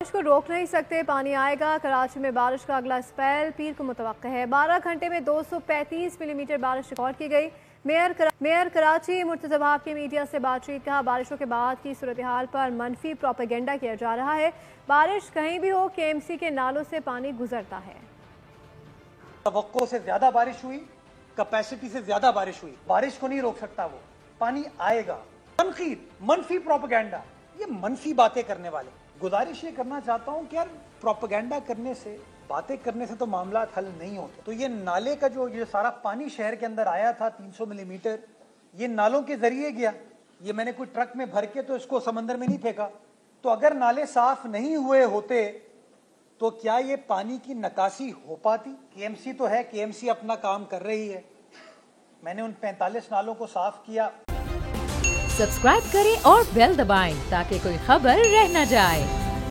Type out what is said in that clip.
बारिश को रोक नहीं सकते, पानी आएगा। कराची में बारिश का अगला स्पेल पीर को मुतवक्किल है। 12 घंटे में 235 मिलीमीटर बारिश रिकॉर्ड की गई। मेयर कराची मुर्तज़ा वहाब की मीडिया से बातचीत, कहा बारिशों के बाद की सूरत हाल पर मनफी प्रोपेगेंडा किया जा रहा है। बारिश कहीं भी हो, KMC के नालों से पानी गुजरता है। तवक्को से ज्यादा बारिश हुई, कैपेसिटी से ज्यादा बारिश हुई, बारिश को नहीं रोक सकता, वो पानी आएगा। मनफी प्रोपेगेंडा, ये मनफी बातें करने वाले। गुजारिश ये करना चाहता हूं कि यार प्रोपेगेंडा करने से, बातें करने से तो मामला हल नहीं होते। तो ये नाले का जो ये सारा पानी शहर के अंदर आया था 300 मिलीमीटर, ये नालों के जरिए गया। ये मैंने कोई ट्रक में भर के तो इसको समंदर में नहीं फेंका। तो अगर नाले साफ नहीं हुए होते तो क्या ये पानी की निकासी हो पाती? KMC तो है, KMC अपना काम कर रही है। मैंने उन 45 नालों को साफ किया। सब्सक्राइब करें और बेल दबाएं ताकि कोई खबर रह न जाए।